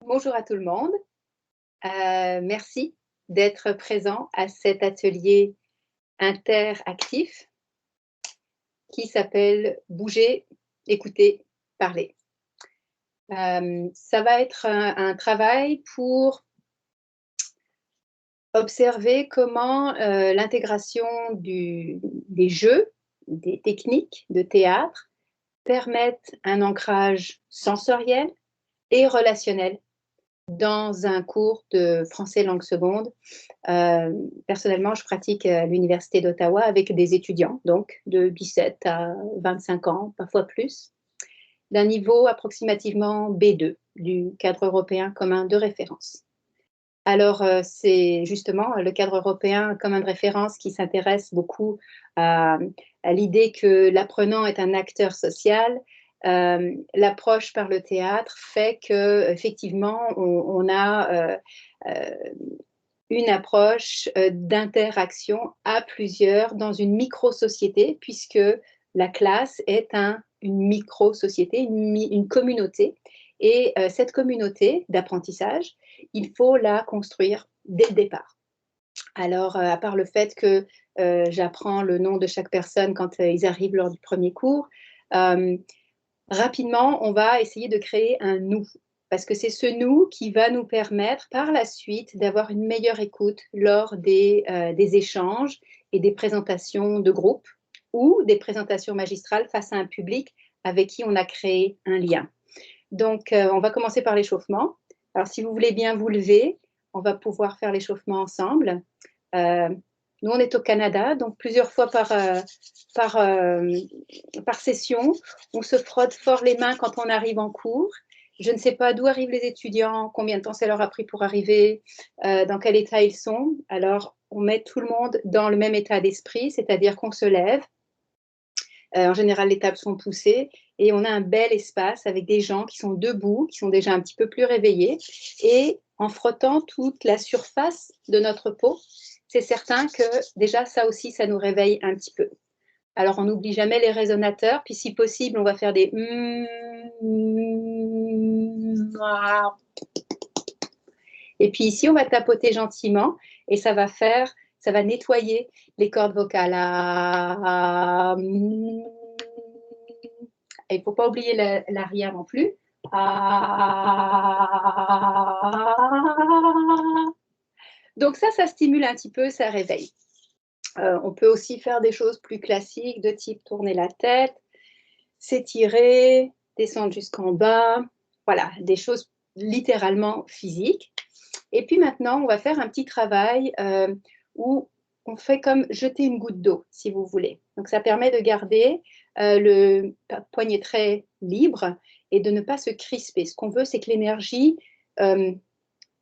Bonjour à tout le monde. Merci d'être présent à cet atelier interactif qui s'appelle Bouger, écouter, parler. Ça va être un travail pour observer comment l'intégration des jeux, des techniques de théâtre permettent un ancrage sensoriel et relationnel dans un cours de français langue seconde. Personnellement, je pratique à l'Université d'Ottawa avec des étudiants, donc de 17 à 25 ans, parfois plus, d'un niveau approximativement B2 du cadre européen commun de référence. Alors, c'est justement le cadre européen commun de référence qui s'intéresse beaucoup à l'idée que l'apprenant est un acteur social. L'approche par le théâtre fait qu'effectivement, on a une approche d'interaction à plusieurs dans une micro-société, puisque la classe est une micro-société, une communauté. Et cette communauté d'apprentissage, il faut la construire dès le départ. Alors, à part le fait que j'apprends le nom de chaque personne quand ils arrivent lors du premier cours, rapidement, on va essayer de créer un nous, parce que c'est ce nous qui va nous permettre par la suite d'avoir une meilleure écoute lors des échanges et des présentations de groupe ou des présentations magistrales face à un public avec qui on a créé un lien. Donc, on va commencer par l'échauffement. Alors, si vous voulez bien vous lever, on va pouvoir faire l'échauffement ensemble. Nous, on est au Canada, donc plusieurs fois par session, on se frotte fort les mains quand on arrive en cours. Je ne sais pas d'où arrivent les étudiants, combien de temps ça leur a pris pour arriver, dans quel état ils sont. Alors, on met tout le monde dans le même état d'esprit, c'est-à-dire qu'on se lève. En général, les tables sont poussées et on a un bel espace avec des gens qui sont debout, qui sont déjà un petit peu plus réveillés. Et en frottant toute la surface de notre peau, c'est certain que déjà, ça aussi, ça nous réveille un petit peu. Alors, on n'oublie jamais les résonateurs, puis si possible, on va faire des et puis ici, on va tapoter gentiment et ça va nettoyer les cordes vocales. Et il ne faut pas oublier l'arrière non plus. Donc ça stimule un petit peu, ça réveille. On peut aussi faire des choses plus classiques de type tourner la tête, s'étirer, descendre jusqu'en bas. Voilà, des choses littéralement physiques. Et puis maintenant, on va faire un petit travail où on fait comme jeter une goutte d'eau, si vous voulez. Donc, ça permet de garder le poignet très libre et de ne pas se crisper. Ce qu'on veut, c'est que l'énergie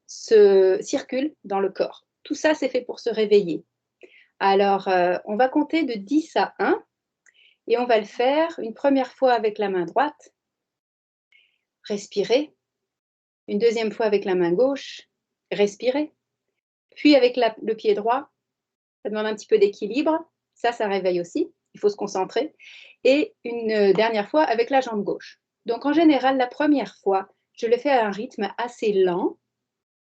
se circule dans le corps. Tout ça, c'est fait pour se réveiller. Alors, on va compter de 10 à 1 et on va le faire une première fois avec la main droite. Respirer. Une deuxième fois avec la main gauche. Respirer. Puis avec le pied droit. Ça demande un petit peu d'équilibre. Ça réveille aussi. Il faut se concentrer. Et une dernière fois avec la jambe gauche. Donc, en général, la première fois, je le fais à un rythme assez lent.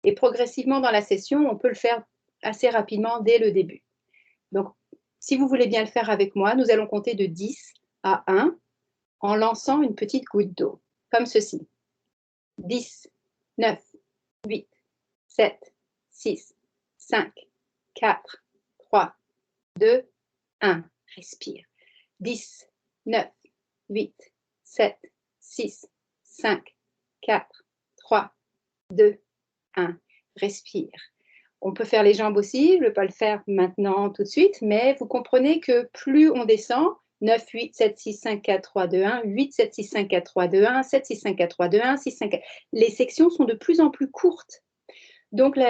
Et progressivement dans la session, on peut le faire assez rapidement dès le début. Donc, si vous voulez bien le faire avec moi, nous allons compter de 10 à 1 en lançant une petite goutte d'eau, comme ceci. 10, 9, 8, 7, 6, 5, 4, 3, 2, 1. Respire. 10, 9, 8, 7, 6, 5, 4, 3, 2, 1. Respire. On peut faire les jambes aussi, je ne vais pas le faire maintenant tout de suite, mais vous comprenez que plus on descend, 9, 8, 7, 6, 5, 4, 3, 2, 1, 8, 7, 6, 5, 4, 3, 2, 1, 7, 6, 5, 4, 3, 2, 1, 6, 5, 4. Les sections sont de plus en plus courtes. Donc, la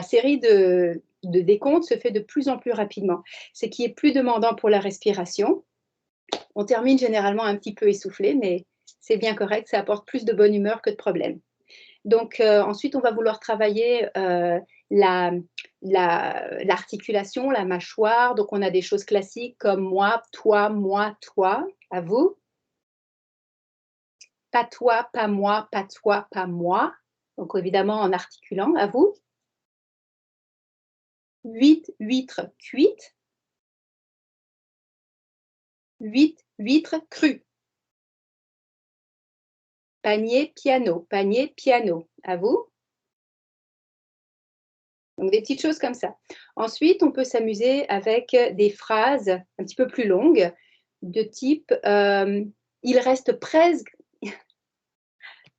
série de décompte se fait de plus en plus rapidement, ce qui est plus demandant pour la respiration. On termine généralement un petit peu essoufflé, mais c'est bien correct, ça apporte plus de bonne humeur que de problème. Donc, ensuite, on va vouloir travailler l'articulation, la mâchoire. Donc, on a des choses classiques comme moi, toi, à vous. pas toi, pas moi, pas toi, pas moi. Donc évidemment en articulant, à vous. 8 huîtres cuites. 8 huîtres crues. Panier, piano, panier, piano. À vous. Donc des petites choses comme ça. Ensuite, on peut s'amuser avec des phrases un petit peu plus longues de type il reste presque,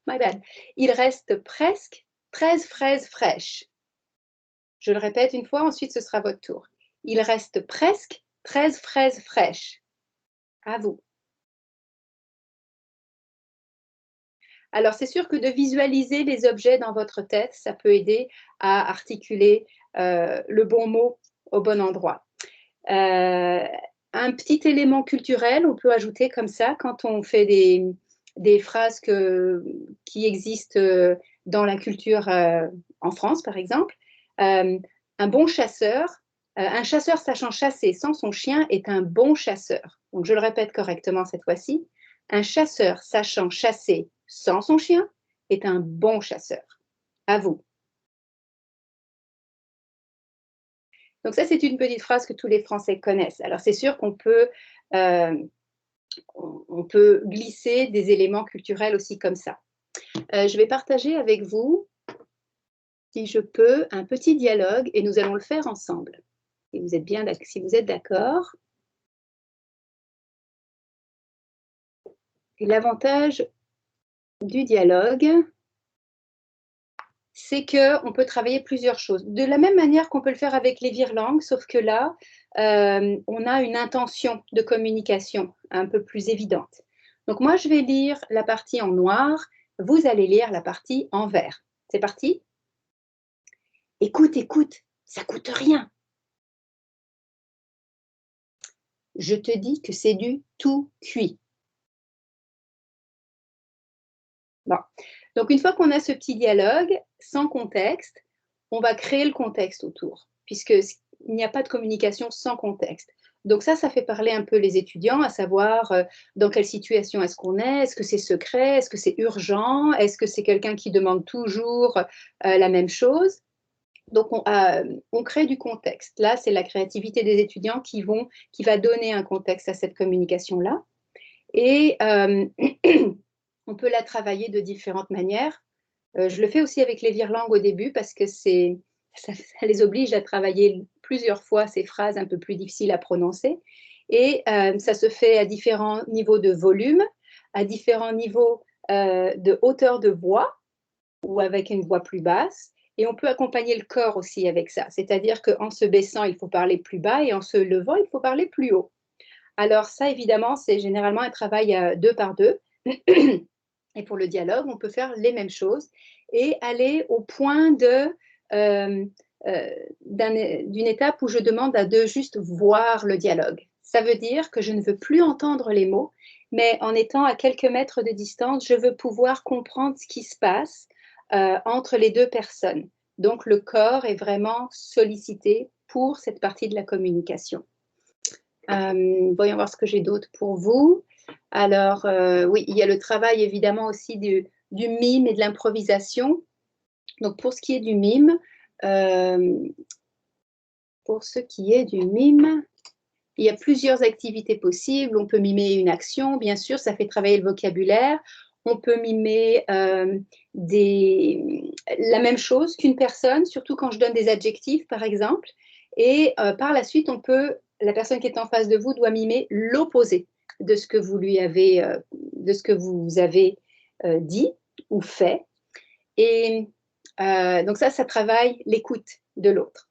my bad, il reste presque 13 fraises fraîches. Je le répète une fois, ensuite ce sera votre tour. Il reste presque 13 fraises fraîches. À vous. Alors, c'est sûr que de visualiser les objets dans votre tête, ça peut aider à articuler le bon mot au bon endroit. Un petit élément culturel, on peut ajouter comme ça quand on fait des phrases qui existent dans la culture en France, par exemple. Un bon chasseur, un chasseur sachant chasser sans son chien est un bon chasseur. Donc, je le répète correctement cette fois-ci. Un chasseur sachant chasser sans son chien est un bon chasseur. À vous. Donc ça, c'est une petite phrase que tous les Français connaissent. Alors c'est sûr qu'on peut, on peut glisser des éléments culturels aussi comme ça. Je vais partager avec vous, si je peux, un petit dialogue et nous allons le faire ensemble. Et vous êtes bien, si vous êtes d'accord. Et l'avantage du dialogue, c'est qu'on peut travailler plusieurs choses. De la même manière qu'on peut le faire avec les virelangues, sauf que là, on a une intention de communication un peu plus évidente. Donc moi, je vais lire la partie en noir, vous allez lire la partie en vert. C'est parti? Écoute, écoute, ça coûte rien. Je te dis que c'est du tout cuit. Bon. Donc une fois qu'on a ce petit dialogue, sans contexte, on va créer le contexte autour, puisqu'il n'y a pas de communication sans contexte. Donc ça fait parler un peu les étudiants, à savoir dans quelle situation est-ce qu'on est que c'est secret, est-ce que c'est urgent, est-ce que c'est quelqu'un qui demande toujours la même chose. Donc on crée du contexte. Là, c'est la créativité des étudiants qui va donner un contexte à cette communication-là. Et on peut la travailler de différentes manières. Je le fais aussi avec les virelangues au début parce que ça les oblige à travailler plusieurs fois ces phrases un peu plus difficiles à prononcer. Et ça se fait à différents niveaux de volume, à différents niveaux de hauteur de voix ou avec une voix plus basse. Et on peut accompagner le corps aussi avec ça. C'est-à-dire qu'en se baissant, il faut parler plus bas et en se levant, il faut parler plus haut. Alors ça, évidemment, c'est généralement un travail 2 par 2. Et pour le dialogue, on peut faire les mêmes choses et aller au point d'une étape où je demande de juste voir le dialogue. Ça veut dire que je ne veux plus entendre les mots, mais en étant à quelques mètres de distance, je veux pouvoir comprendre ce qui se passe entre les deux personnes. Donc le corps est vraiment sollicité pour cette partie de la communication. Voyons voir ce que j'ai d'autre pour vous. Alors, oui, il y a le travail évidemment aussi du mime et de l'improvisation. Donc, pour ce qui est du mime, il y a plusieurs activités possibles. On peut mimer une action, bien sûr, ça fait travailler le vocabulaire. On peut mimer la même chose qu'une personne, surtout quand je donne des adjectifs, par exemple. Et par la suite, la personne qui est en face de vous doit mimer l'opposé de ce que vous avez dit ou fait. Et donc ça travaille l'écoute de l'autre.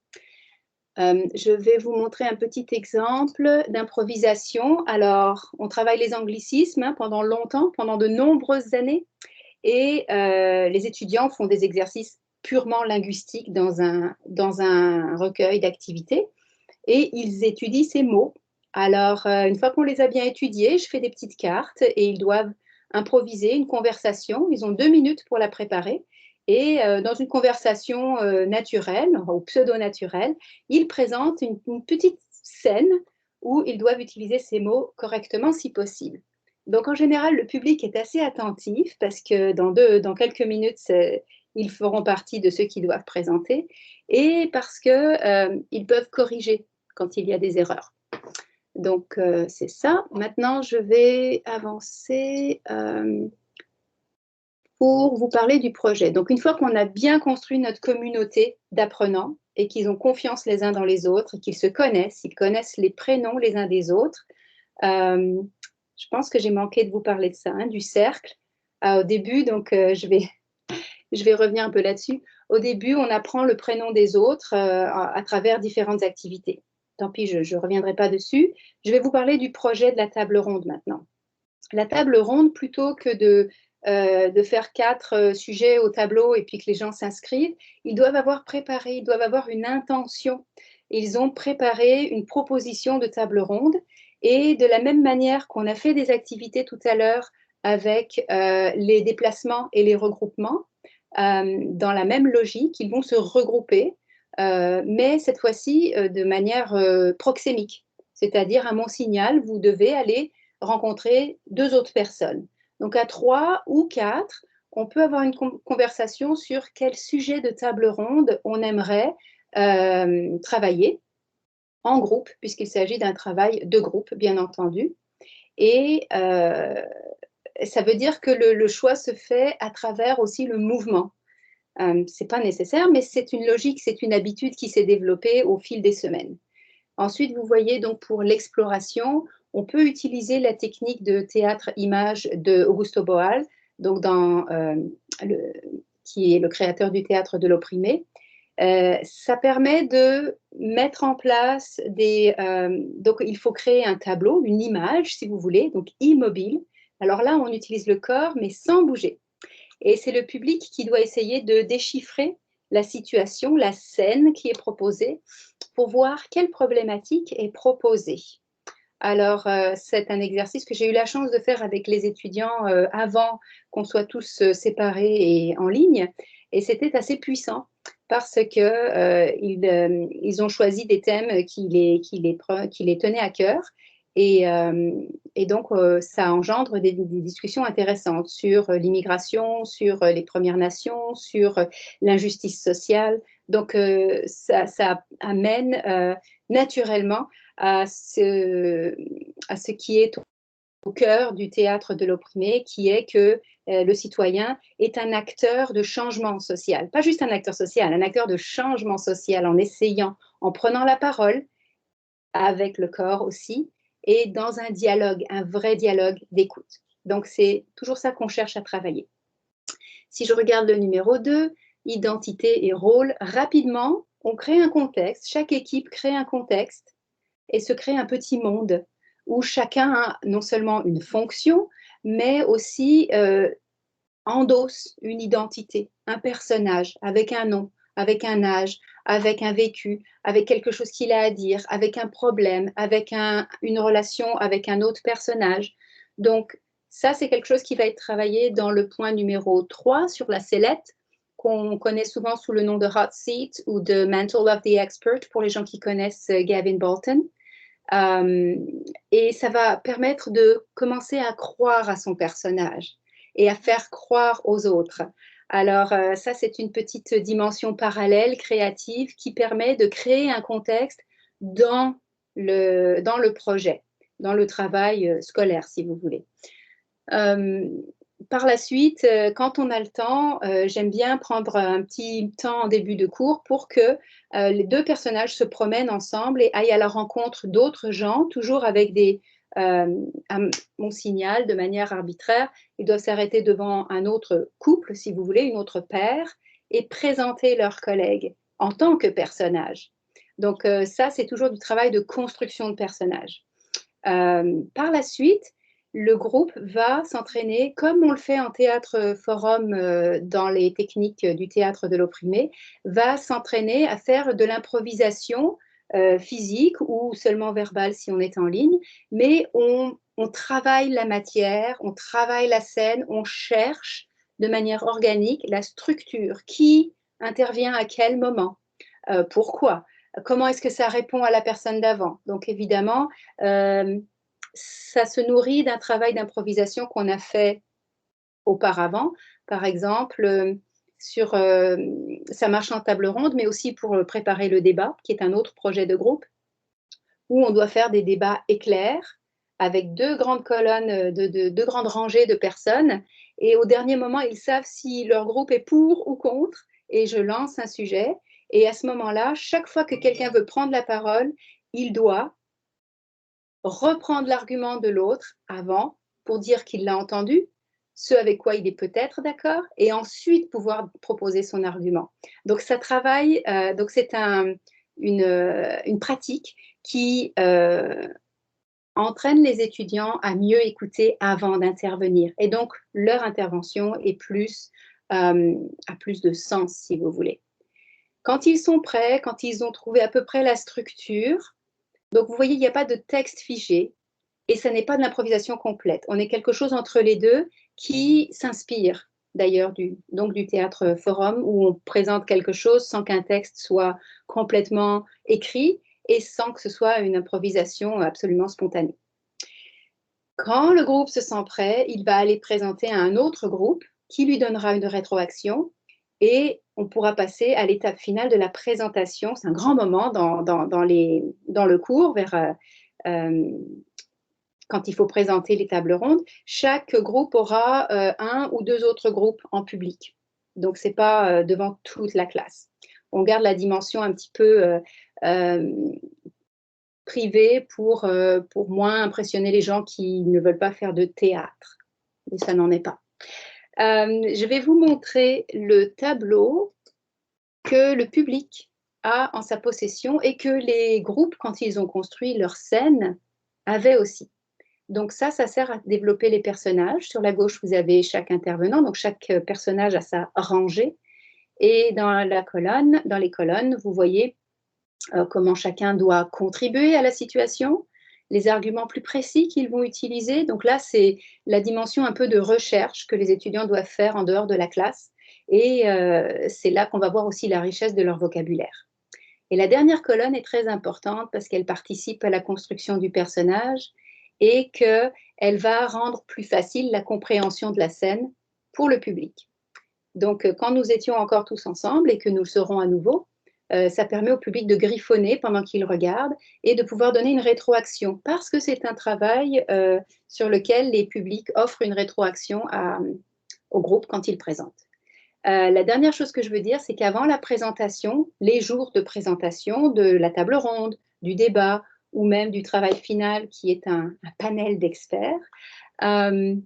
Je vais vous montrer un petit exemple d'improvisation. Alors, on travaille les anglicismes pendant longtemps, pendant de nombreuses années, et les étudiants font des exercices purement linguistiques dans un recueil d'activités, et ils étudient ces mots. Alors, une fois qu'on les a bien étudiés, je fais des petites cartes, et ils doivent improviser une conversation. Ils ont 2 minutes pour la préparer. Et dans une conversation naturelle ou pseudo-naturelle, ils présentent une petite scène où ils doivent utiliser ces mots correctement si possible. Donc, en général, le public est assez attentif parce que dans quelques minutes, ils feront partie de ceux qui doivent présenter et parce qu'ils peuvent corriger quand il y a des erreurs. Donc, c'est ça. Maintenant, je vais avancer pour vous parler du projet. Donc, une fois qu'on a bien construit notre communauté d'apprenants et qu'ils ont confiance les uns dans les autres, qu'ils se connaissent, ils connaissent les prénoms les uns des autres, je pense que j'ai manqué de vous parler de ça, hein, du cercle. Au début, donc je vais revenir un peu là-dessus. Au début, on apprend le prénom des autres à travers différentes activités. Tant pis, je ne reviendrai pas dessus. Je vais vous parler du projet de la table ronde maintenant. La table ronde, plutôt que de faire 4 sujets au tableau et puis que les gens s'inscrivent, ils doivent avoir préparé, ils doivent avoir une intention. Ils ont préparé une proposition de table ronde et de la même manière qu'on a fait des activités tout à l'heure avec les déplacements et les regroupements, dans la même logique, ils vont se regrouper, mais cette fois-ci de manière proxémique, c'est-à-dire à mon signal, vous devez aller rencontrer 2 autres personnes. Donc à 3 ou 4, on peut avoir une conversation sur quel sujet de table ronde on aimerait travailler en groupe, puisqu'il s'agit d'un travail de groupe, bien entendu. Et ça veut dire que le choix se fait à travers aussi le mouvement. Ce n'est pas nécessaire, mais c'est une logique, c'est une habitude qui s'est développée au fil des semaines. Ensuite, vous voyez donc pour l'exploration, on peut utiliser la technique de théâtre-image de Augusto Boal, donc qui est le créateur du théâtre de l'opprimé. Ça permet de mettre en place donc il faut créer un tableau, une image si vous voulez, donc immobile. Alors là, on utilise le corps mais sans bouger. Et c'est le public qui doit essayer de déchiffrer la situation, la scène qui est proposée pour voir quelle problématique est proposée. Alors, c'est un exercice que j'ai eu la chance de faire avec les étudiants avant qu'on soit tous séparés et en ligne. Et c'était assez puissant parce qu'ils ont choisi des thèmes qui les tenaient à cœur. Et donc, ça engendre des discussions intéressantes sur l'immigration, sur les Premières Nations, sur l'injustice sociale. Donc, ça amène naturellement à ce qui est au cœur du théâtre de l'opprimé, qui est que le citoyen est un acteur de changement social. Pas juste un acteur social, un acteur de changement social en essayant, en prenant la parole avec le corps aussi, et dans un dialogue, un vrai dialogue d'écoute. Donc, c'est toujours ça qu'on cherche à travailler. Si je regarde le numéro 2, identité et rôle, rapidement, on crée un contexte, chaque équipe crée un contexte et se crée un petit monde où chacun a non seulement une fonction, mais aussi endosse une identité, un personnage avec un nom, avec un âge, avec un vécu, avec quelque chose qu'il a à dire, avec un problème, avec une relation avec un autre personnage. Donc, ça, c'est quelque chose qui va être travaillé dans le point numéro 3 sur la sellette, qu'on connaît souvent sous le nom de hot seat ou de mantle of the expert pour les gens qui connaissent Gavin Bolton. Et ça va permettre de commencer à croire à son personnage et à faire croire aux autres. Alors, ça, c'est une petite dimension parallèle, créative, qui permet de créer un contexte dans le projet, dans le travail scolaire, si vous voulez. Par la suite, quand on a le temps, j'aime bien prendre un petit temps en début de cours pour que les 2 personnages se promènent ensemble et aillent à la rencontre d'autres gens, toujours avec mon signal de manière arbitraire. Ils doivent s'arrêter devant un autre couple, si vous voulez, une autre paire, et présenter leurs collègues en tant que personnages. Donc ça, c'est toujours du travail de construction de personnages. Par la suite, le groupe va s'entraîner, comme on le fait en théâtre forum dans les techniques du théâtre de l'opprimé, va s'entraîner à faire de l'improvisation physique ou seulement verbale si on est en ligne, mais on travaille la matière, on travaille la scène, on cherche de manière organique la structure, qui intervient à quel moment, pourquoi, comment est-ce que ça répond à la personne d'avant. Donc évidemment, ça se nourrit d'un travail d'improvisation qu'on a fait auparavant. Par exemple, ça marche en table ronde, mais aussi pour préparer le débat, qui est un autre projet de groupe, où on doit faire des débats éclairs avec deux grandes colonnes, deux grandes rangées de personnes. Et au dernier moment, ils savent si leur groupe est pour ou contre. Et je lance un sujet. Et à ce moment-là, chaque fois que quelqu'un veut prendre la parole, il doit reprendre l'argument de l'autre avant pour dire qu'il l'a entendu, ce avec quoi il est peut-être d'accord, et ensuite pouvoir proposer son argument. Donc ça travaille, donc c'est une pratique qui entraîne les étudiants à mieux écouter avant d'intervenir. Et donc leur intervention est a plus de sens, si vous voulez. Quand ils sont prêts, quand ils ont trouvé à peu près la structure, donc vous voyez, il n'y a pas de texte figé et ça n'est pas de l'improvisation complète. On est quelque chose entre les deux qui s'inspire d'ailleurs du théâtre forum où on présente quelque chose sans qu'un texte soit complètement écrit et sans que ce soit une improvisation absolument spontanée. Quand le groupe se sent prêt, il va aller présenter à un autre groupe qui lui donnera une rétroaction et on pourra passer à l'étape finale de la présentation. C'est un grand moment dans le cours, quand il faut présenter les tables rondes. Chaque groupe aura un ou deux autres groupes en public. Donc, ce n'est pas devant toute la classe. On garde la dimension un petit peu privée pour moins impressionner les gens qui ne veulent pas faire de théâtre. Et ça n'en est pas. Je vais vous montrer le tableau que le public a en sa possession et que les groupes, quand ils ont construit leur scène, avaient aussi. Donc ça sert à développer les personnages. Sur la gauche, vous avez chaque intervenant, donc chaque personnage a sa rangée. Et dans les colonnes, vous voyez comment chacun doit contribuer à la situation, les arguments plus précis qu'ils vont utiliser. Donc là, c'est la dimension un peu de recherche que les étudiants doivent faire en dehors de la classe. Et c'est là qu'on va voir aussi la richesse de leur vocabulaire. Et la dernière colonne est très importante parce qu'elle participe à la construction du personnage et qu'elle va rendre plus facile la compréhension de la scène pour le public. Donc, quand nous étions encore tous ensemble et que nous le serons à nouveau, ça permet au public de griffonner pendant qu'il regarde et de pouvoir donner une rétroaction parce que c'est un travail sur lequel les publics offrent une rétroaction au groupe quand ils présentent. La dernière chose que je veux dire, c'est qu'avant la présentation, les jours de présentation de la table ronde, du débat ou même du travail final qui est un panel d'experts, il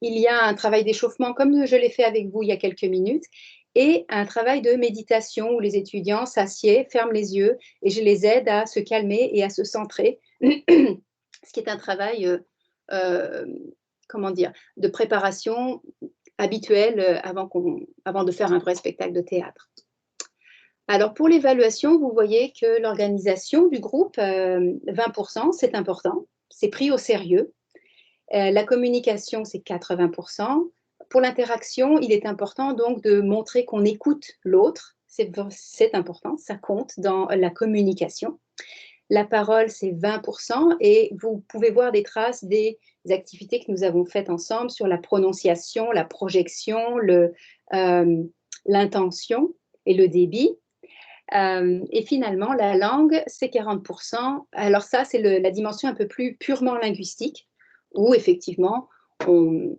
y a un travail d'échauffement comme je l'ai fait avec vous il y a quelques minutes et un travail de méditation où les étudiants s'assiedent, ferment les yeux et je les aide à se calmer et à se centrer, ce qui est un travail de préparation habituel avant de faire un vrai spectacle de théâtre. Alors pour l'évaluation, vous voyez que l'organisation du groupe, 20%, c'est important, c'est pris au sérieux. La communication, c'est 80%. Pour l'interaction, il est important donc de montrer qu'on écoute l'autre, c'est important, ça compte dans la communication. La parole, c'est 20% et vous pouvez voir des traces des activités que nous avons faites ensemble sur la prononciation, la projection, l'intention et le débit. Et finalement, la langue, c'est 40%. Alors ça, c'est la dimension un peu plus purement linguistique, où effectivement, on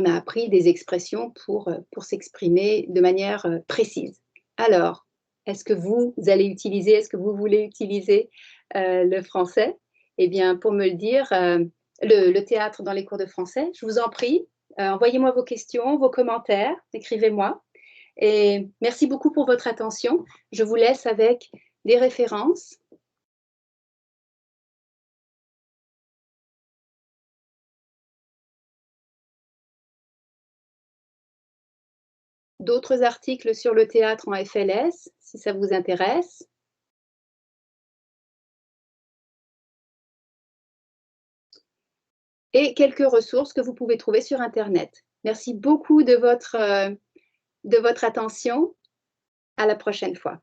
a appris des expressions pour s'exprimer de manière précise. Alors, est-ce que vous voulez utiliser le français? Eh bien, pour me le dire, le théâtre dans les cours de français, je vous en prie, envoyez-moi vos questions, vos commentaires, écrivez-moi. Et merci beaucoup pour votre attention. Je vous laisse avec des références. D'autres articles sur le théâtre en FLS, si ça vous intéresse. Et quelques ressources que vous pouvez trouver sur Internet. Merci beaucoup de votre attention. À la prochaine fois.